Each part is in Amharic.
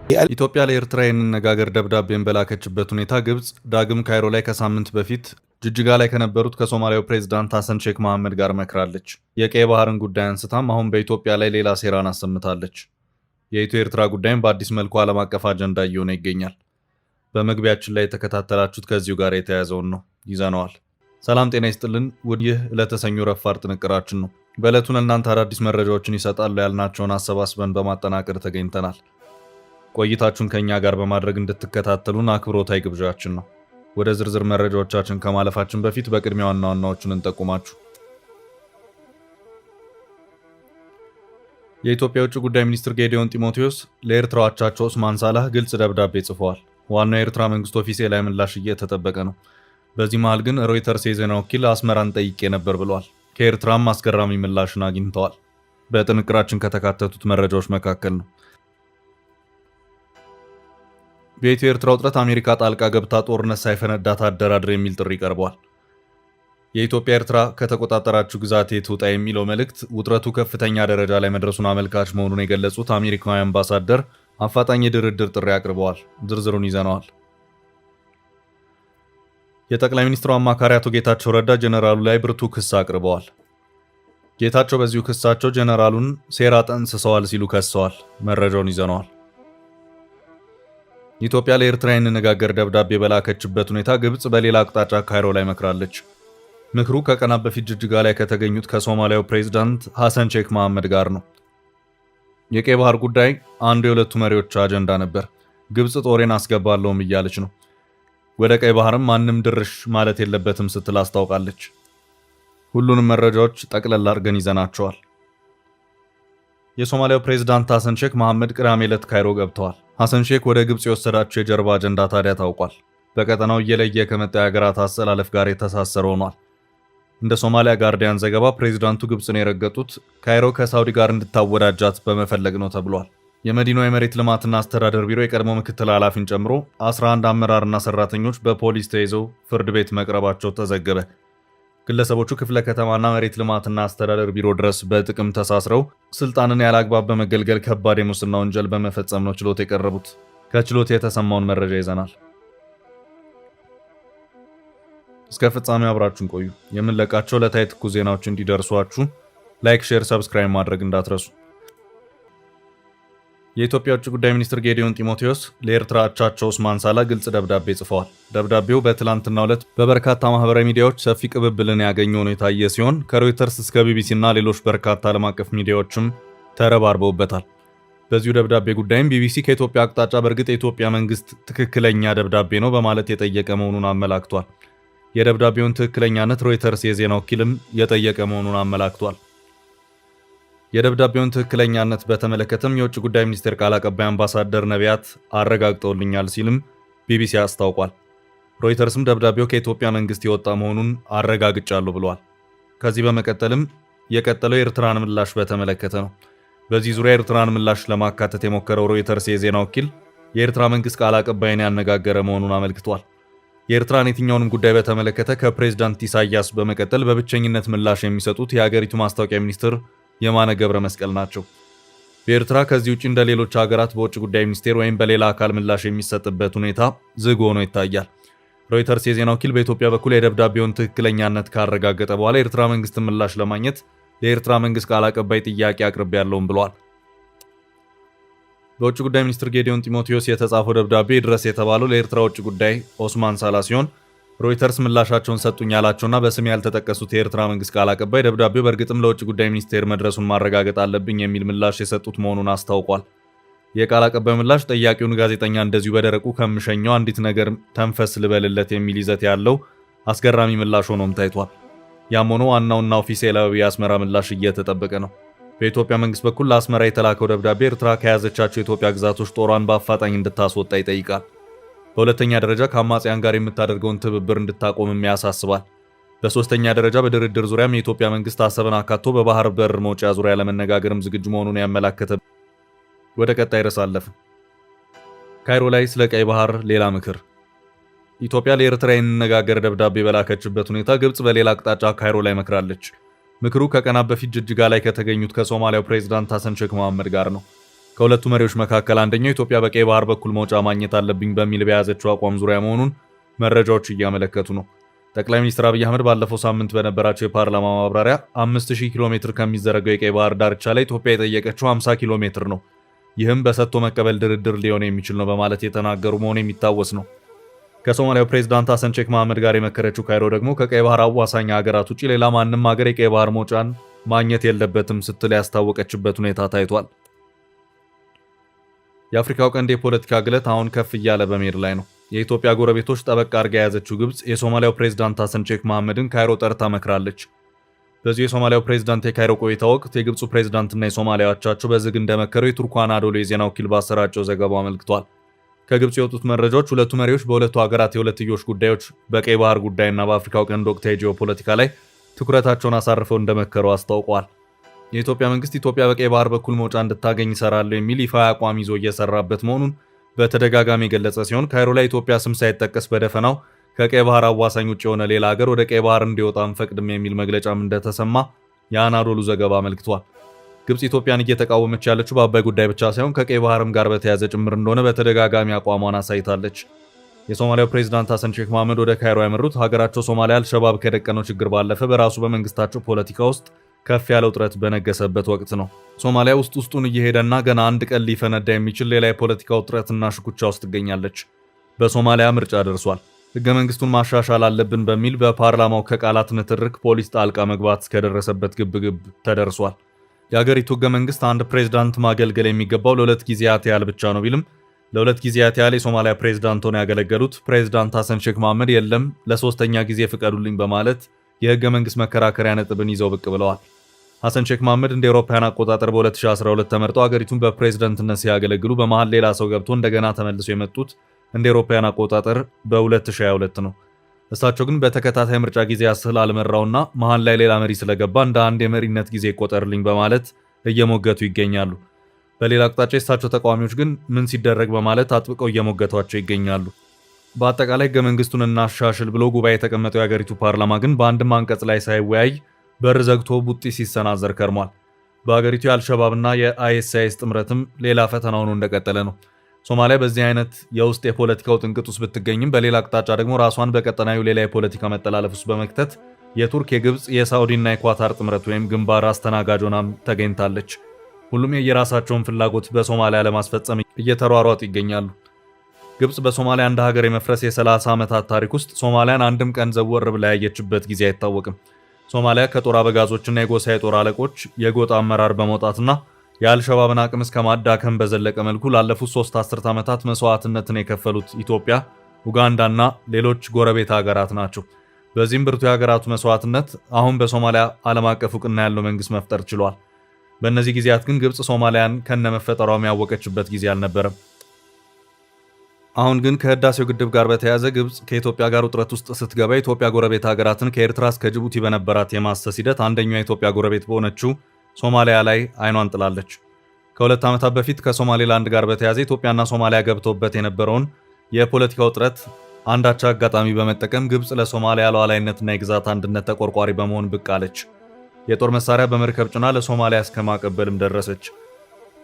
ኢትዮጵያ ለኤርትራ የንነጋገር ደብዳቤን በላከችበት ሁኔታ ግብጽ ዳግም ካይሮ ላይ ከሳምንት በፊት ጅጅጋ ላይ ከነበሩት ከሶማሊያው ፕሬዝዳንት ሐሰን ሼክ መሐመድ ጋር መክራለች። የቀይ ባህርን ጉዳይ አንስታም አሁን በኢትዮጵያ ላይ ሌላ ሴራን አሰምታለች። የኢትዮ ኤርትራ ጉዳይም በአዲስ መልኩ ዓለም አቀፍ አጀንዳ እየሆነ ይገኛል። በመግቢያችን ላይ የተከታተላችሁት ከዚሁ ጋር የተያያዘውን ነው ይዘነዋል። ሰላም ጤና ይስጥልን ውድ ይህ ለተሰኙ ረፋር ጥንቅራችን ነው። በዕለቱን እናንተ አዳዲስ መረጃዎችን ይሰጣሉ ያልናቸውን አሰባስበን በማጠናቀር ተገኝተናል። ቆይታችሁን ከኛ ጋር በማድረግ እንድትከታተሉን አክብሮታዊ ግብዣችን ነው። ወደ ዝርዝር መረጃዎቻችን ከማለፋችን በፊት በቅድሚያ ዋና ዋናዎቹን እንጠቁማችሁ። የኢትዮጵያ የውጭ ጉዳይ ሚኒስትር ጌዲዮን ጢሞቴዎስ ለኤርትራው አቻቸው ኡስማን ሳላህ ግልጽ ደብዳቤ ጽፈዋል። ዋናው የኤርትራ መንግስት ኦፊሴላዊ ምላሽ እየተጠበቀ ነው። በዚህ መሃል ግን ሮይተርስ የዜና ወኪል አስመራን ጠይቄ ነበር ብለዋል። ከኤርትራም አስገራሚ ምላሽን አግኝተዋል። በጥንቅራችን ከተካተቱት መረጃዎች መካከል ነው። በኢትዮ ኤርትራ ውጥረት አሜሪካ ጣልቃ ገብታ ጦርነት ሳይፈነዳ ታደራድር የሚል ጥሪ ቀርቧል። የኢትዮጵያ ኤርትራ ከተቆጣጠራችሁ ግዛቴ ትውጣ የሚለው መልእክት ውጥረቱ ከፍተኛ ደረጃ ላይ መድረሱን አመልካች መሆኑን የገለጹት አሜሪካዊ አምባሳደር አፋጣኝ የድርድር ጥሪ አቅርበዋል። ዝርዝሩን ይዘነዋል። የጠቅላይ ሚኒስትሩ አማካሪ አቶ ጌታቸው ረዳ ጀነራሉ ላይ ብርቱ ክስ አቅርበዋል። ጌታቸው በዚሁ ክሳቸው ጀነራሉን ሴራ ጠንስሰዋል ሲሉ ከሰዋል። መረጃውን ይዘነዋል። ኢትዮጵያ ለኤርትራ የንነጋገር ደብዳቤ በላከችበት ሁኔታ ግብጽ በሌላ አቅጣጫ ካይሮ ላይ መክራለች። ምክሩ ከቀናት በፊት ጅጅጋ ላይ ከተገኙት ከሶማሊያው ፕሬዝዳንት ሐሰን ሼክ መሐመድ ጋር ነው። የቀይ ባህር ጉዳይ አንዱ የሁለቱ መሪዎች አጀንዳ ነበር። ግብጽ ጦሬን አስገባለሁም እያለች ነው። ወደ ቀይ ባህርም ማንም ድርሽ ማለት የለበትም ስትል አስታውቃለች። ሁሉንም መረጃዎች ጠቅለል አድርገን ይዘናቸዋል። የሶማሊያው ፕሬዝዳንት ሐሰን ሼክ መሐመድ ቅዳሜ ዕለት ካይሮ ገብተዋል። ሐሰን ሼክ ወደ ግብጽ የወሰዳቸው የጀርባ አጀንዳ ታዲያ ታውቋል። በቀጠናው እየለየ ከመጣ የሀገራት አሰላለፍ ጋር የተሳሰረ ሆኗል። እንደ ሶማሊያ ጋርዲያን ዘገባ ፕሬዝዳንቱ ግብጽን የረገጡት ካይሮ ከሳውዲ ጋር እንድታወዳጃት በመፈለግ ነው ተብሏል። የመዲናው የመሬት ልማትና አስተዳደር ቢሮ የቀድሞ ምክትል ኃላፊን ጨምሮ 11 አመራርና ሰራተኞች በፖሊስ ተይዘው ፍርድ ቤት መቅረባቸው ተዘገበ። ግለሰቦቹ ክፍለ ከተማና መሬት ልማትና አስተዳደር ቢሮ ድረስ በጥቅም ተሳስረው ስልጣንን ያላግባብ በመገልገል ከባድ የሙስና ወንጀል በመፈጸም ነው ችሎት የቀረቡት። ከችሎት የተሰማውን መረጃ ይዘናል። እስከ ፍጻሜው አብራችሁን ቆዩ። የምንለቃቸው ዕለታዊ ትኩስ ዜናዎች እንዲደርሷችሁ ላይክ፣ ሼር፣ ሰብስክራይብ ማድረግ እንዳትረሱ። የኢትዮጵያ የውጭ ጉዳይ ሚኒስትር ጌዲዮን ጢሞቴዎስ ለኤርትራ አቻቸው ኡስማን ሳላህ ግልጽ ደብዳቤ ጽፈዋል። ደብዳቤው በትላንትናው ዕለት በበርካታ ማህበራዊ ሚዲያዎች ሰፊ ቅብብልን ያገኘ ሆኖ የታየ ሲሆን ከሮይተርስ እስከ ቢቢሲ እና ሌሎች በርካታ ዓለም አቀፍ ሚዲያዎችም ተረባርበውበታል። በዚሁ ደብዳቤ ጉዳይም ቢቢሲ ከኢትዮጵያ አቅጣጫ በእርግጥ የኢትዮጵያ መንግስት ትክክለኛ ደብዳቤ ነው በማለት የጠየቀ መሆኑን አመላክቷል። የደብዳቤውን ትክክለኛነት ሮይተርስ የዜና ወኪልም የጠየቀ መሆኑን አመላክቷል። የደብዳቤውን ትክክለኛነት በተመለከተም የውጭ ጉዳይ ሚኒስቴር ቃል አቀባይ አምባሳደር ነቢያት አረጋግጠውልኛል ሲልም ቢቢሲ አስታውቋል። ሮይተርስም ደብዳቤው ከኢትዮጵያ መንግስት የወጣ መሆኑን አረጋግጫለሁ ብለዋል። ከዚህ በመቀጠልም የቀጠለው የኤርትራን ምላሽ በተመለከተ ነው። በዚህ ዙሪያ የኤርትራን ምላሽ ለማካተት የሞከረው ሮይተርስ የዜና ወኪል የኤርትራ መንግስት ቃል አቀባይን ያነጋገረ መሆኑን አመልክቷል። የኤርትራን የትኛውንም ጉዳይ በተመለከተ ከፕሬዝዳንት ኢሳያስ በመቀጠል በብቸኝነት ምላሽ የሚሰጡት የሀገሪቱ ማስታወቂያ ሚኒስትር የማነ ገብረ መስቀል ናቸው። በኤርትራ ከዚህ ውጭ እንደ ሌሎች ሀገራት በውጭ ጉዳይ ሚኒስቴር ወይም በሌላ አካል ምላሽ የሚሰጥበት ሁኔታ ዝግ ሆኖ ይታያል። ሮይተርስ የዜና ወኪል በኢትዮጵያ በኩል የደብዳቤውን ትክክለኛነት ካረጋገጠ በኋላ የኤርትራ መንግስትን ምላሽ ለማግኘት ለኤርትራ መንግስት ቃል አቀባይ ጥያቄ አቅርቤያለሁም ብለዋል። በውጭ ጉዳይ ሚኒስትር ጌዲዮን ጢሞቴዎስ የተጻፈው ደብዳቤ ድረስ የተባለው ለኤርትራ ውጭ ጉዳይ ኡስማን ሳላህ ሲሆን ሮይተርስ ምላሻቸውን ሰጡኝ ያላቸውና በስም ያልተጠቀሱት የኤርትራ መንግስት ቃል አቀባይ ደብዳቤው በእርግጥም ለውጭ ጉዳይ ሚኒስቴር መድረሱን ማረጋገጥ አለብኝ የሚል ምላሽ የሰጡት መሆኑን አስታውቋል። የቃል አቀባይ ምላሽ ጠያቂውን ጋዜጠኛ እንደዚሁ በደረቁ ከምሸኘው አንዲት ነገር ተንፈስ ልበልለት የሚል ይዘት ያለው አስገራሚ ምላሽ ሆኖም ታይቷል። ያም ሆኖ ዋናውና ኦፊሴላዊ የአስመራ ምላሽ እየተጠበቀ ነው። በኢትዮጵያ መንግስት በኩል ለአስመራ የተላከው ደብዳቤ ኤርትራ ከያዘቻቸው የኢትዮጵያ ግዛቶች ጦሯን በአፋጣኝ እንድታስወጣ ይጠይቃል። በሁለተኛ ደረጃ ከአማጽያን ጋር የምታደርገውን ትብብር እንድታቆምም ያሳስባል። በሶስተኛ ደረጃ በድርድር ዙሪያም የኢትዮጵያ መንግስት አሰብን አካቶ በባህር በር መውጫ ዙሪያ ለመነጋገርም ዝግጁ መሆኑን ያመላከተ። ወደ ቀጣይ ርዕስ አለፍን። ካይሮ ላይ ስለ ቀይ ባህር ሌላ ምክር። ኢትዮጵያ ለኤርትራ የንነጋገር ደብዳቤ በላከችበት ሁኔታ ግብጽ በሌላ አቅጣጫ ካይሮ ላይ መክራለች። ምክሩ ከቀናት በፊት ጅጅጋ ላይ ከተገኙት ከሶማሊያው ፕሬዝዳንት ሐሰን ሼክ መሐመድ ጋር ነው። ከሁለቱ መሪዎች መካከል አንደኛው ኢትዮጵያ በቀይ ባህር በኩል መውጫ ማግኘት አለብኝ በሚል በያዘችው አቋም ዙሪያ መሆኑን መረጃዎች እያመለከቱ ነው። ጠቅላይ ሚኒስትር አብይ አህመድ ባለፈው ሳምንት በነበራቸው የፓርላማ ማብራሪያ 5000 ኪሎ ሜትር ከሚዘረጋው የቀይ ባህር ዳርቻ ላይ ኢትዮጵያ የጠየቀችው 50 ኪሎ ሜትር ነው። ይህም በሰጥቶ መቀበል ድርድር ሊሆን የሚችል ነው በማለት የተናገሩ መሆኑ የሚታወስ ነው። ከሶማሊያው ፕሬዝዳንት ሐሰን ሼክ መሐመድ ጋር የመከረችው ካይሮ ደግሞ ከቀይ ባህር አዋሳኝ ሀገራት ውጪ ሌላ ማንም ሀገር የቀይ ባህር መውጫን ማግኘት የለበትም ስትል ያስታወቀችበት ሁኔታ ታይቷል። የአፍሪካው ቀንድ የፖለቲካ ግለት አሁን ከፍ እያለ በመሄድ ላይ ነው። የኢትዮጵያ ጎረቤቶች ጠበቅ አድርጋ የያዘችው ግብጽ የሶማሊያው ፕሬዝዳንት ሐሰን ሼክ መሐመድን ካይሮ ጠርታ መክራለች። በዚህ የሶማሊያው ፕሬዝዳንት የካይሮ ቆይታ ወቅት የግብፁ ፕሬዝዳንትና የሶማሊያ አቻቸው በዝግ እንደመከሩ የቱርኩ አናዶሉ የዜና ወኪል ባሰራጨው ዘገባው አመልክቷል። ከግብጽ የወጡት መረጃዎች ሁለቱ መሪዎች በሁለቱ ሀገራት የሁለትዮሽ ጉዳዮች፣ በቀይ ባህር ጉዳይና በአፍሪካው ቀንድ ወቅታዊ ጂኦፖለቲካ ላይ ትኩረታቸውን አሳርፈው እንደመከሩ አስታውቀዋል። የኢትዮጵያ መንግስት ኢትዮጵያ በቀይ ባህር በኩል መውጫ እንድታገኝ ይሰራለሁ የሚል ይፋዊ አቋም ይዞ እየሰራበት መሆኑን በተደጋጋሚ የገለጸ ሲሆን ካይሮ ላይ ኢትዮጵያ ስም ሳይጠቀስ በደፈናው ከቀይ ባህር አዋሳኝ ውጭ የሆነ ሌላ ሀገር ወደ ቀይ ባህር እንዲወጣ አንፈቅድም የሚል መግለጫም እንደተሰማ የአናዶሉ ዘገባ አመልክቷል። ግብጽ ኢትዮጵያን እየተቃወመች ያለችው በአባይ ጉዳይ ብቻ ሳይሆን ከቀይ ባህርም ጋር በተያያዘ ጭምር እንደሆነ በተደጋጋሚ አቋሟን አሳይታለች። የሶማሊያው ፕሬዝዳንት ሐሰን ሼክ መሐመድ ወደ ካይሮ ያመሩት ሀገራቸው ሶማሊያ አልሸባብ ከደቀነው ችግር ባለፈ በራሱ በመንግስታቸው ፖለቲካ ውስጥ ከፍ ያለ ውጥረት በነገሰበት ወቅት ነው። ሶማሊያ ውስጡን እየሄደና ገና አንድ ቀን ሊፈነዳ የሚችል ሌላ የፖለቲካ ውጥረትና ሽኩቻ ውስጥ ትገኛለች። በሶማሊያ ምርጫ ደርሷል። ህገ መንግስቱን ማሻሻል አለብን በሚል በፓርላማው ከቃላት ንትርክ ፖሊስ ጣልቃ መግባት እስከደረሰበት ግብግብ ተደርሷል። የሀገሪቱ ህገ መንግስት አንድ ፕሬዝዳንት ማገልገል የሚገባው ለ2 ጊዜያት ያህል ብቻ ነው ቢልም ለ2 ጊዜያት ያህል የሶማሊያ ፕሬዝዳንት ሆነው ያገለገሉት ፕሬዝዳንት ሐሰን ሼክ መሐመድ የለም ለ3ኛ ጊዜ ፍቀዱልኝ በማለት የህገ መንግስት መከራከሪያ ነጥብን ይዘው ብቅ ብለዋል። ሐሰን ሼክ መሐመድ እንደ አውሮፓውያን አቆጣጠር በ2012 ተመርጠው ሀገሪቱን በፕሬዝዳንትነት ሲያገለግሉ በመሃል ሌላ ሰው ገብቶ እንደገና ተመልሰው የመጡት እንደ አውሮፓውያን አቆጣጠር በ2022 ነው። እሳቸው ግን በተከታታይ ምርጫ ጊዜ ያስህል አልመራውና መሃል ላይ ሌላ መሪ ስለገባ እንደ አንድ የመሪነት ጊዜ ይቆጠርልኝ በማለት እየሞገቱ ይገኛሉ። በሌላ አቅጣጫ የእሳቸው ተቃዋሚዎች ግን ምን ሲደረግ በማለት አጥብቀው እየሞገቷቸው ይገኛሉ። በአጠቃላይ ህገ መንግስቱን እናሻሽል ብሎ ጉባኤ የተቀመጠው የሀገሪቱ ፓርላማ ግን በአንድም አንቀጽ ላይ ሳይወያይ በር ዘግቶ ቡጢ ሲሰናዘር ከርሟል። በሀገሪቱ የአልሸባብና የአይኤስአይኤስ ጥምረትም ሌላ ፈተና ሆኖ እንደቀጠለ ነው። ሶማሊያ በዚህ አይነት የውስጥ የፖለቲካው ጥንቅጥ ውስጥ ብትገኝም በሌላ አቅጣጫ ደግሞ ራሷን በቀጠናዊ ሌላ የፖለቲካ መጠላለፍ ውስጥ በመክተት የቱርክ፣ የግብጽ፣ የሳውዲና የኳታር ጥምረት ወይም ግንባር አስተናጋጅ ሆናም ተገኝታለች። ሁሉም የየራሳቸውን ፍላጎት በሶማሊያ ለማስፈጸም እየተሯሯጡ ይገኛሉ። ግብጽ በሶማሊያ እንደ ሀገር የመፍረስ የ30 ዓመታት ታሪክ ውስጥ ሶማሊያን አንድም ቀን ዘወር ብላ ያየችበት ጊዜ አይታወቅም። ሶማሊያ ከጦር አበጋዞችና የጎሳ የጦር አለቆች የጎጥ አመራር በመውጣትና የአልሸባብን አቅም እስከ ማዳከም በዘለቀ መልኩ ላለፉት 3 አስርት ዓመታት መስዋዕትነትን የከፈሉት ኢትዮጵያ፣ ኡጋንዳና ሌሎች ጎረቤት ሀገራት ናቸው። በዚህም ብርቱ የሀገራቱ መስዋዕትነት አሁን በሶማሊያ ዓለም አቀፍ እውቅና ያለው መንግስት መፍጠር ችሏል። በእነዚህ ጊዜያት ግን ግብጽ ሶማሊያን ከነመፈጠሯም ያወቀችበት ጊዜ አልነበረም። አሁን ግን ከህዳሴው ግድብ ጋር በተያያዘ ግብጽ ከኢትዮጵያ ጋር ውጥረት ውስጥ ስትገባ ኢትዮጵያ ጎረቤት ሀገራትን ከኤርትራ እስከ ጅቡቲ በነበራት የማሰስ ሂደት አንደኛው የኢትዮጵያ ጎረቤት በሆነችው ሶማሊያ ላይ አይኗን ጥላለች። ከ2 ዓመታት በፊት ከሶማሌላንድ ጋር በተያያዘ ኢትዮጵያና ሶማሊያ ገብተውበት የነበረውን የፖለቲካ ውጥረት አንዳች አጋጣሚ በመጠቀም ግብጽ ለሶማሊያ ሉዓላዊነትና የግዛት አንድነት ተቆርቋሪ በመሆን ብቅ አለች። የጦር መሳሪያ በመርከብ ጭና ለሶማሊያ እስከ ማቀበልም ደረሰች።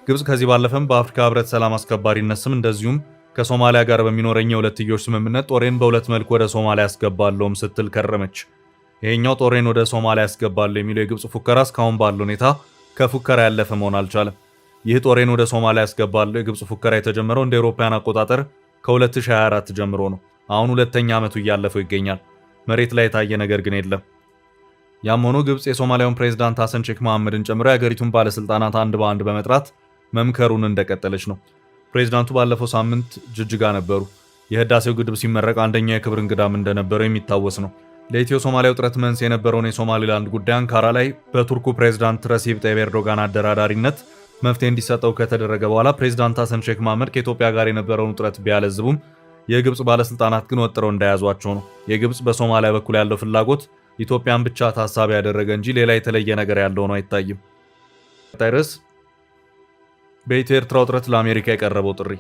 ግብጽ ከዚህ ባለፈም በአፍሪካ ህብረት ሰላም አስከባሪነት ስም እንደዚሁም ከሶማሊያ ጋር በሚኖረኝ የሁለትዮሽ ስምምነት ጦሬን በሁለት መልኩ ወደ ሶማሊያ ያስገባለሁም ስትል ከረመች። ይሄኛው ጦሬን ወደ ሶማሊያ ያስገባለሁ የሚለው የግብጽ ፉከራ እስካሁን ባለው ሁኔታ ከፉከራ ያለፈ መሆን አልቻለም። ይህ ጦሬን ወደ ሶማሊያ ያስገባለሁ የግብጽ ፉከራ የተጀመረው እንደ አውሮፓውያን አቆጣጠር ከ2024 ጀምሮ ነው። አሁን 2ኛ ዓመቱ እያለፈው ይገኛል። መሬት ላይ የታየ ነገር ግን የለም። ያም ሆኖ ግብጽ የሶማሊያውን ፕሬዝዳንት ሐሰን ሼክ መሐመድን ጨምሮ የሀገሪቱን ባለስልጣናት አንድ በአንድ በመጥራት መምከሩን እንደቀጠለች ነው። ፕሬዝዳንቱ ባለፈው ሳምንት ጅጅጋ ነበሩ። የህዳሴው ግድብ ሲመረቅ አንደኛው የክብር እንግዳም እንደነበረው የሚታወስ ነው። ለኢትዮ ሶማሊያ ውጥረት መንስኤ የነበረውን የሶማሊላንድ ጉዳይ አንካራ ላይ በቱርኩ ፕሬዝዳንት ረሲብ ጣይብ ኤርዶጋን አደራዳሪነት መፍትሄ እንዲሰጠው ከተደረገ በኋላ ፕሬዝዳንት ሐሰን ሼክ መሐመድ ከኢትዮጵያ ጋር የነበረውን ውጥረት ቢያለዝቡም የግብጽ ባለስልጣናት ግን ወጥረው እንደያዟቸው ነው። የግብጽ በሶማሊያ በኩል ያለው ፍላጎት ኢትዮጵያን ብቻ ታሳቢ ያደረገ እንጂ ሌላ የተለየ ነገር ያለው ነው አይታይም። ርዕስ በኢትዮ ኤርትራ ውጥረት ለአሜሪካ የቀረበው ጥሪ።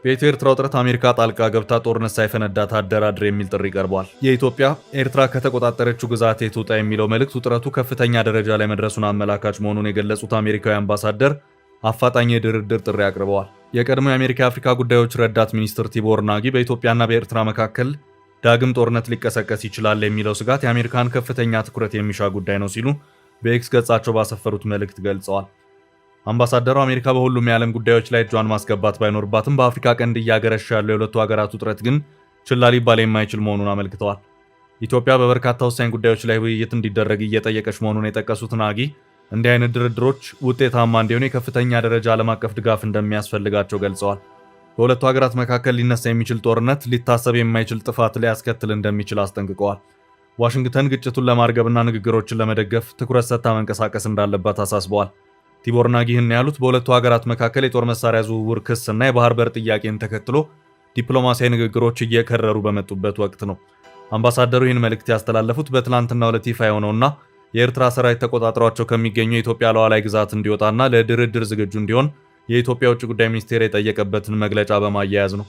በኢትዮ ኤርትራ ውጥረት አሜሪካ ጣልቃ ገብታ ጦርነት ሳይፈነዳ ታደራድር የሚል ጥሪ ቀርቧል። የኢትዮጵያ ኤርትራ ከተቆጣጠረችው ግዛት ትውጣ የሚለው መልእክት ውጥረቱ ከፍተኛ ደረጃ ላይ መድረሱን አመላካች መሆኑን የገለጹት አሜሪካዊ አምባሳደር አፋጣኝ የድርድር ጥሪ አቅርበዋል። የቀድሞ የአሜሪካ የአፍሪካ ጉዳዮች ረዳት ሚኒስትር ቲቦር ናጊ በኢትዮጵያና በኤርትራ መካከል ዳግም ጦርነት ሊቀሰቀስ ይችላል የሚለው ስጋት የአሜሪካን ከፍተኛ ትኩረት የሚሻ ጉዳይ ነው ሲሉ በኤክስ ገጻቸው ባሰፈሩት መልእክት ገልጸዋል። አምባሳደሩ አሜሪካ በሁሉም የዓለም ጉዳዮች ላይ እጇን ማስገባት ባይኖርባትም በአፍሪካ ቀንድ እያገረሸ ያለው የሁለቱ ሀገራት ውጥረት ግን ችላ ሊባል የማይችል መሆኑን አመልክተዋል። ኢትዮጵያ በበርካታ ወሳኝ ጉዳዮች ላይ ውይይት እንዲደረግ እየጠየቀች መሆኑን የጠቀሱት ናጊ እንዲህ አይነት ድርድሮች ውጤታማ እንዲሆኑ የከፍተኛ ደረጃ ዓለም አቀፍ ድጋፍ እንደሚያስፈልጋቸው ገልጸዋል። በሁለቱ ሀገራት መካከል ሊነሳ የሚችል ጦርነት ሊታሰብ የማይችል ጥፋት ሊያስከትል እንደሚችል አስጠንቅቀዋል። ዋሽንግተን ግጭቱን ለማርገብና ንግግሮችን ለመደገፍ ትኩረት ሰጥታ መንቀሳቀስ እንዳለባት አሳስበዋል። ቲቦር ናጊ ይህን ያሉት በሁለቱ ሀገራት መካከል የጦር መሳሪያ ዝውውር ክስና የባህር በር ጥያቄን ተከትሎ ዲፕሎማሲያዊ ንግግሮች እየከረሩ በመጡበት ወቅት ነው። አምባሳደሩ ይህን መልእክት ያስተላለፉት በትላንትናው ዕለት ይፋ የሆነውና የኤርትራ ሰራዊት ተቆጣጥሯቸው ከሚገኙ የኢትዮጵያ ሉዓላዊ ግዛት እንዲወጣና ለድርድር ዝግጁ እንዲሆን የኢትዮጵያ ውጭ ጉዳይ ሚኒስቴር የጠየቀበትን መግለጫ በማያያዝ ነው።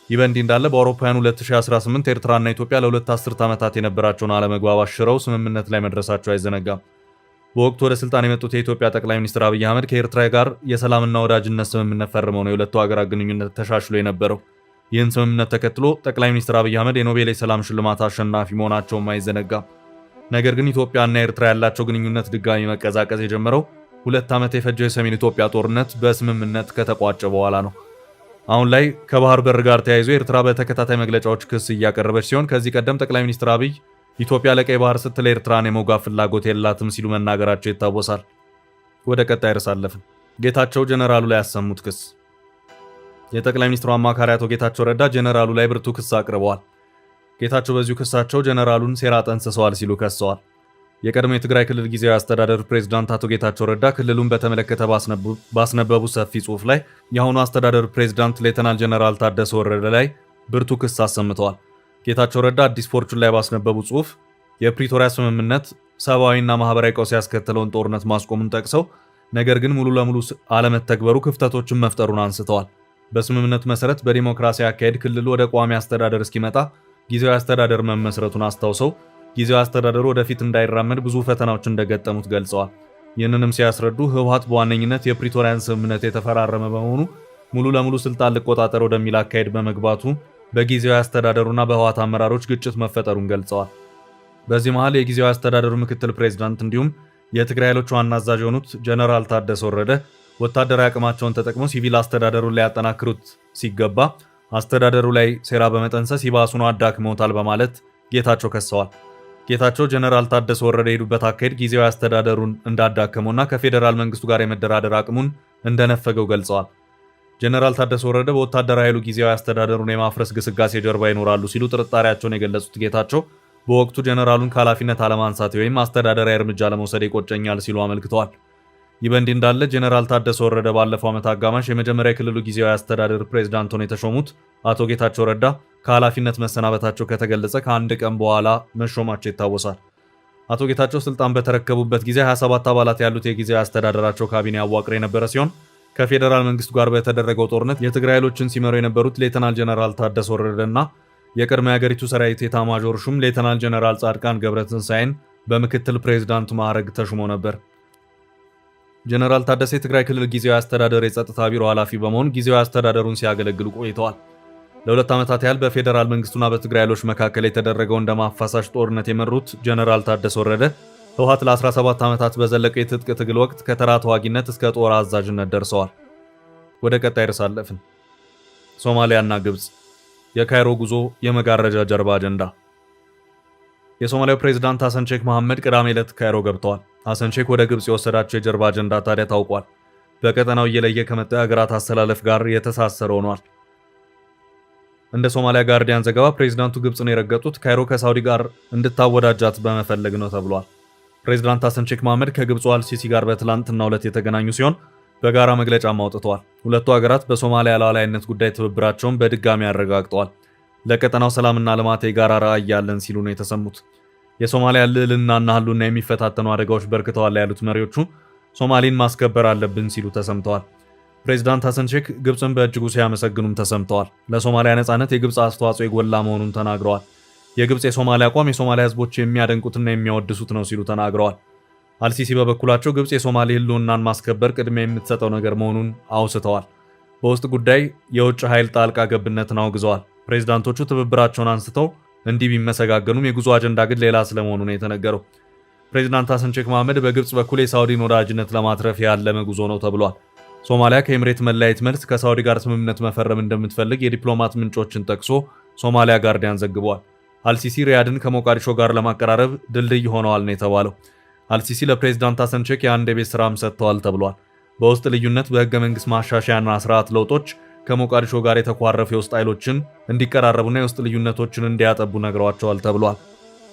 ይህ በእንዲህ እንዳለ በአውሮፓውያኑ 2018 ኤርትራና ኢትዮጵያ ለሁለት አስርት ዓመታት የነበራቸውን አለመግባባት ሽረው ስምምነት ላይ መድረሳቸው አይዘነጋም። በወቅቱ ወደ ስልጣን የመጡት የኢትዮጵያ ጠቅላይ ሚኒስትር አብይ አህመድ ከኤርትራ ጋር የሰላምና ወዳጅነት ስምምነት ፈርመው ነው የሁለቱ ሀገራት ግንኙነት ተሻሽሎ የነበረው። ይህን ስምምነት ተከትሎ ጠቅላይ ሚኒስትር አብይ አህመድ የኖቤል የሰላም ሽልማት አሸናፊ መሆናቸውም አይዘነጋም። ነገር ግን ኢትዮጵያና ኤርትራ ያላቸው ግንኙነት ድጋሚ መቀዛቀዝ የጀመረው 2 ዓመት የፈጀው የሰሜን ኢትዮጵያ ጦርነት በስምምነት ከተቋጨ በኋላ ነው። አሁን ላይ ከባህር በር ጋር ተያይዞ ኤርትራ በተከታታይ መግለጫዎች ክስ እያቀረበች ሲሆን ከዚህ ቀደም ጠቅላይ ሚኒስትር አብይ ኢትዮጵያ ለቀይ ባህር ስትል ኤርትራን የመውጋት ፍላጎት የላትም ሲሉ መናገራቸው ይታወሳል። ወደ ቀጣይ ርዕስ አለፍን። ጌታቸው ጀነራሉ ላይ ያሰሙት ክስ። የጠቅላይ ሚኒስትሩ አማካሪ አቶ ጌታቸው ረዳ ጀነራሉ ላይ ብርቱ ክስ አቅርበዋል። ጌታቸው በዚሁ ክሳቸው ጀነራሉን ሴራ ጠንስሰዋል ሲሉ ከሰዋል። የቀድሞ የትግራይ ክልል ጊዜያዊ አስተዳደር ፕሬዝዳንት አቶ ጌታቸው ረዳ ክልሉን በተመለከተ ባስነበቡ ሰፊ ጽሑፍ ላይ የአሁኑ አስተዳደር ፕሬዝዳንት ሌተናል ጀነራል ታደሰ ወረደ ላይ ብርቱ ክስ አሰምተዋል። ጌታቸው ረዳ አዲስ ፎርቹን ላይ ባስነበቡ ጽሑፍ የፕሪቶሪያ ስምምነት ሰብአዊና ማህበራዊ ቀውስ ያስከተለውን ጦርነት ማስቆሙን ጠቅሰው ነገር ግን ሙሉ ለሙሉ አለመተግበሩ ክፍተቶችን መፍጠሩን አንስተዋል። በስምምነቱ መሰረት በዲሞክራሲያዊ አካሄድ ክልሉ ወደ ቋሚ አስተዳደር እስኪመጣ ጊዜያዊ አስተዳደር መመስረቱን አስታውሰው ጊዜያዊ አስተዳደሩ ወደፊት እንዳይራመድ ብዙ ፈተናዎች እንደገጠሙት ገልጸዋል። ይህንንም ሲያስረዱ ህወሓት በዋነኝነት የፕሪቶሪያን ስምምነት የተፈራረመ በመሆኑ ሙሉ ለሙሉ ስልጣን ልቆጣጠር ወደሚል አካሄድ በመግባቱ በጊዜያዊ አስተዳደሩና በህወሓት አመራሮች ግጭት መፈጠሩን ገልጸዋል። በዚህ መሃል የጊዜያዊ አስተዳደሩ ምክትል ፕሬዝዳንት እንዲሁም የትግራይ ኃይሎች ዋና አዛዥ የሆኑት ጀነራል ታደሰ ወረደ ወታደራዊ አቅማቸውን ተጠቅመው ሲቪል አስተዳደሩን ሊያጠናክሩት ሲገባ አስተዳደሩ ላይ ሴራ በመጠንሰስ ይባሱን አዳክመውታል በማለት ጌታቸው ከሰዋል። ጌታቸው ጀነራል ታደሰ ወረደ የሄዱበት አካሄድ ጊዜያዊ አስተዳደሩን እንዳዳከመውና ከፌዴራል መንግስቱ ጋር የመደራደር አቅሙን እንደነፈገው ገልጸዋል። ጀነራል ታደሰ ወረደ በወታደራዊ ኃይሉ ጊዜያዊ አስተዳደሩን የማፍረስ ግስጋሴ ጀርባ ይኖራሉ ሲሉ ጥርጣሬያቸውን የገለጹት ጌታቸው በወቅቱ ጀነራሉን ከኃላፊነት አለማንሳት ወይም አስተዳደራዊ እርምጃ ለመውሰድ ይቆጨኛል ሲሉ አመልክተዋል። ይህ በእንዲህ እንዳለ ጀነራል ታደሰ ወረደ ባለፈው ዓመት አጋማሽ የመጀመሪያ የክልሉ ጊዜያዊ አስተዳደር ፕሬዝዳንት ሆነው የተሾሙት አቶ ጌታቸው ረዳ ከኃላፊነት መሰናበታቸው ከተገለጸ ከአንድ ቀን በኋላ መሾማቸው ይታወሳል። አቶ ጌታቸው ስልጣን በተረከቡበት ጊዜ 27 አባላት ያሉት የጊዜያዊ አስተዳደራቸው ካቢኔ አዋቅር የነበረ ሲሆን ከፌዴራል መንግስቱ ጋር በተደረገው ጦርነት የትግራይ ኃይሎችን ሲመሩ የነበሩት ሌተናል ጀነራል ታደሰ ወረደና የቀድሞ የሀገሪቱ ሰራዊት ኤታማዦር ሹም ሌተናል ጀነራል ጻድቃን ገብረትንሳኤን በምክትል ፕሬዝዳንቱ ማዕረግ ተሹሞ ነበር። ጀነራል ታደሰ የትግራይ ክልል ጊዜያዊ አስተዳደር የጸጥታ ቢሮ ኃላፊ በመሆን ጊዜያዊ አስተዳደሩን ሲያገለግሉ ቆይተዋል። ለ2 ዓመታት ያህል በፌዴራል መንግስቱና በትግራይ ኃይሎች መካከል የተደረገው እንደማፋሳሽ ጦርነት የመሩት ጀነራል ታደሰ ወረደ ህወሓት ለ17 ዓመታት በዘለቀው የትጥቅ ትግል ወቅት ከተራ ተዋጊነት እስከ ጦር አዛዥነት ደርሰዋል። ወደ ቀጣይ ርዕስ አለፍን። ሶማሊያና ግብጽ የካይሮ ጉዞ የመጋረጃ ጀርባ አጀንዳ። የሶማሊያው ፕሬዝዳንት ሐሰን ሼክ መሐመድ ቅዳሜ ዕለት ካይሮ ገብተዋል። ሐሰን ሼክ ወደ ግብጽ የወሰዳቸው የጀርባ አጀንዳ ታዲያ ታውቋል። በቀጠናው እየለየ ከመጣው የሀገራት አስተላለፍ ጋር የተሳሰረ ሆኗል። እንደ ሶማሊያ ጋርዲያን ዘገባ ፕሬዝዳንቱ ግብጽን የረገጡት ካይሮ ከሳውዲ ጋር እንድታወዳጃት በመፈለግ ነው ተብሏል። ፕሬዝዳንት ሐሰን ሼክ መሐመድ ከግብፁ አልሲሲ ጋር በትላንትናው ዕለት የተገናኙ ሲሆን በጋራ መግለጫም አውጥተዋል። ሁለቱ ሀገራት በሶማሊያ ሉዓላዊነት ጉዳይ ትብብራቸውን በድጋሚ አረጋግጠዋል። ለቀጠናው ሰላምና ልማት የጋራ ራዕይ ያለን ሲሉ ነው የተሰሙት። የሶማሊያ ልዕልናና ህልውና የሚፈታተኑ አደጋዎች በርክተዋል ያሉት መሪዎቹ ሶማሊን ማስከበር አለብን ሲሉ ተሰምተዋል። ፕሬዝዳንት ሐሰን ሼክ ግብጽን በእጅጉ ሲያመሰግኑም ተሰምተዋል። ለሶማሊያ ነጻነት የግብጽ አስተዋጽኦ የጎላ መሆኑን ተናግረዋል። የግብጽ የሶማሊያ አቋም የሶማሊያ ህዝቦች የሚያደንቁትና የሚያወድሱት ነው ሲሉ ተናግረዋል። አልሲሲ በበኩላቸው ግብጽ የሶማሌ ህልውናን ማስከበር ቅድሚያ የምትሰጠው ነገር መሆኑን አውስተዋል። በውስጥ ጉዳይ የውጭ ኃይል ጣልቃ ገብነትን አውግዘዋል። ፕሬዝዳንቶቹ ትብብራቸውን አንስተው እንዲህ ቢመሰጋገኑም የጉዞ አጀንዳ ግን ሌላ ስለመሆኑ ነው የተነገረው። ፕሬዝዳንት ሐሰን ሼክ መሐመድ በግብጽ በኩል የሳውዲን ወዳጅነት ለማትረፍ ያለመ ጉዞ ነው ተብሏል። ሶማሊያ ከኤምሬት መለያየት መልስ ከሳውዲ ጋር ስምምነት መፈረም እንደምትፈልግ የዲፕሎማት ምንጮችን ጠቅሶ ሶማሊያ ጋርዲያን ዘግቧል። አልሲሲ ሪያድን ከሞቃዲሾ ጋር ለማቀራረብ ድልድይ ሆነዋል ነው የተባለው። አልሲሲ ለፕሬዝዳንት ሐሰን ሼክ የአንድ የቤት ስራም ሰጥተዋል ተብሏል። በውስጥ ልዩነት በህገ መንግስት ማሻሻያና ስርዓት ለውጦች ከሞቃዲሾ ጋር የተኳረፉ የውስጥ ኃይሎችን እንዲቀራረቡና የውስጥ ልዩነቶችን እንዲያጠቡ ነግረዋቸዋል ተብሏል።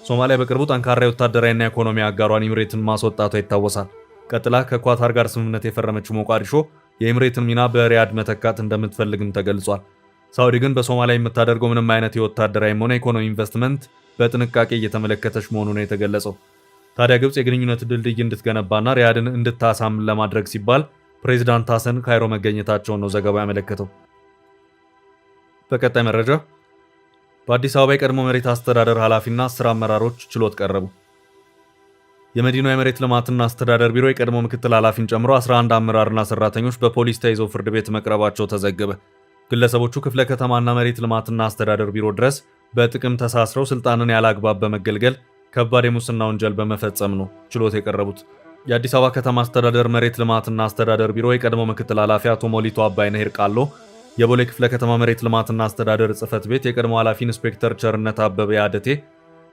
ሶማሊያ በቅርቡ ጠንካራ የወታደራዊና ኢኮኖሚ አጋሯን ኤምሬትን ማስወጣቷ ይታወሳል። ቀጥላ ከኳታር ጋር ስምምነት የፈረመችው ሞቃዲሾ የኤምሬትን ሚና በሪያድ መተካት እንደምትፈልግም ተገልጿል። ሳውዲ ግን በሶማሊያ የምታደርገው ምንም አይነት የወታደራዊም ሆነ ኢኮኖሚ ኢንቨስትመንት በጥንቃቄ እየተመለከተች መሆኑ ነው የተገለጸው። ታዲያ ግብጽ የግንኙነት ድልድይ እንድትገነባና ሪያድን እንድታሳምን ለማድረግ ሲባል ፕሬዝዳንት ሐሰን ካይሮ መገኘታቸውን ነው ዘገባው ያመለከተው። በቀጣይ መረጃ በአዲስ አበባ የቀድሞ መሬት አስተዳደር ኃላፊና 10 አመራሮች ችሎት ቀረቡ። የመዲናው የመሬት ልማትና አስተዳደር ቢሮ የቀድሞ ምክትል ኃላፊን ጨምሮ 11 አመራርና ሰራተኞች በፖሊስ ተይዘው ፍርድ ቤት መቅረባቸው ተዘገበ። ግለሰቦቹ ክፍለ ከተማና መሬት ልማትና አስተዳደር ቢሮ ድረስ በጥቅም ተሳስረው ስልጣንን ያላግባብ በመገልገል ከባድ የሙስና ወንጀል በመፈጸም ነው ችሎት የቀረቡት። የአዲስ አበባ ከተማ አስተዳደር መሬት ልማትና አስተዳደር ቢሮ የቀድሞ ምክትል ኃላፊ አቶ ሞሊቶ አባይነህ ይርቃሎ፣ የቦሌ ክፍለ ከተማ መሬት ልማትና አስተዳደር ጽህፈት ቤት የቀድሞ ኃላፊ ኢንስፔክተር ቸርነት አበበ ያደቴ፣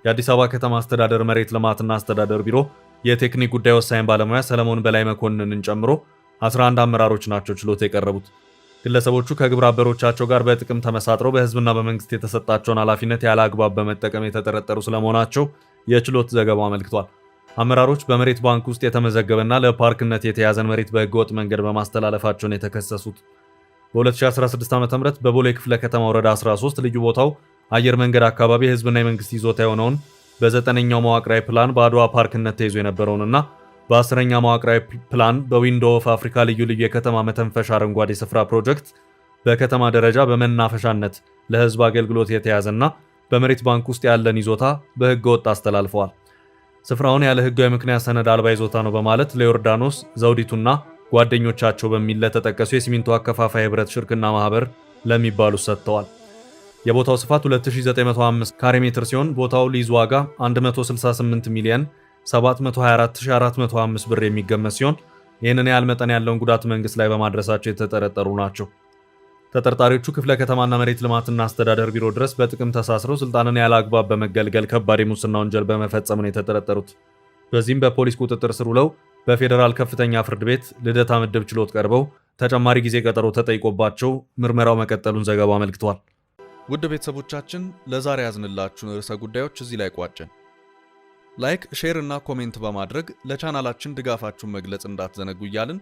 የአዲስ አበባ ከተማ አስተዳደር መሬት ልማትና አስተዳደር ቢሮ የቴክኒክ ጉዳይ ወሳኝ ባለሙያ ሰለሞን በላይ መኮንንን ጨምሮ 11 አመራሮች ናቸው ችሎት የቀረቡት። ግለሰቦቹ ከግብረ አበሮቻቸው ጋር በጥቅም ተመሳጥረው በህዝብና በመንግስት የተሰጣቸውን ኃላፊነት ያለ አግባብ በመጠቀም የተጠረጠሩ ስለመሆናቸው የችሎት ዘገባው አመልክቷል። አመራሮች በመሬት ባንክ ውስጥ የተመዘገበና ለፓርክነት የተያዘን መሬት በህገወጥ መንገድ በማስተላለፋቸውን የተከሰሱት በ2016 ዓ.ም በቦሌ ክፍለ ከተማ ወረዳ 13 ልዩ ቦታው አየር መንገድ አካባቢ የህዝብና የመንግስት ይዞታ የሆነውን በ9ኛው መዋቅራዊ ፕላን በአድዋ ፓርክነት ተይዞ የነበረውንና በ10ኛ መዋቅራዊ ፕላን በዊንዶ ኦፍ አፍሪካ ልዩ ልዩ የከተማ መተንፈሻ አረንጓዴ ስፍራ ፕሮጀክት በከተማ ደረጃ በመናፈሻነት ለህዝብ አገልግሎት የተያዘና በመሬት ባንክ ውስጥ ያለን ይዞታ በህገ ወጥ አስተላልፈዋል። ስፍራውን ያለ ህጋዊ ምክንያት ሰነድ አልባ ይዞታ ነው በማለት ለዮርዳኖስ ዘውዲቱና ጓደኞቻቸው በሚል ለተጠቀሱ የሲሚንቶ አከፋፋይ ህብረት ሽርክና ማህበር ለሚባሉት ሰጥተዋል። የቦታው ስፋት 2905 ካሬ ሜትር ሲሆን ቦታው ሊዝ ዋጋ 168 ሚሊዮን 724405 ብር የሚገመት ሲሆን ይህንን ያህል መጠን ያለውን ጉዳት መንግስት ላይ በማድረሳቸው የተጠረጠሩ ናቸው። ተጠርጣሪዎቹ ክፍለ ከተማና መሬት ልማትና አስተዳደር ቢሮ ድረስ በጥቅም ተሳስረው ስልጣንን ያለ አግባብ በመገልገል ከባድ የሙስና ወንጀል በመፈጸም ነው የተጠረጠሩት። በዚህም በፖሊስ ቁጥጥር ስር ውለው በፌዴራል ከፍተኛ ፍርድ ቤት ልደታ ምድብ ችሎት ቀርበው ተጨማሪ ጊዜ ቀጠሮ ተጠይቆባቸው ምርመራው መቀጠሉን ዘገባው አመልክቷል። ውድ ቤተሰቦቻችን ለዛሬ ያዝንላችሁን ርዕሰ ጉዳዮች እዚህ ላይ ቋጨን። ላይክ፣ ሼር እና ኮሜንት በማድረግ ለቻናላችን ድጋፋችሁን መግለጽ እንዳትዘነጉ እያልን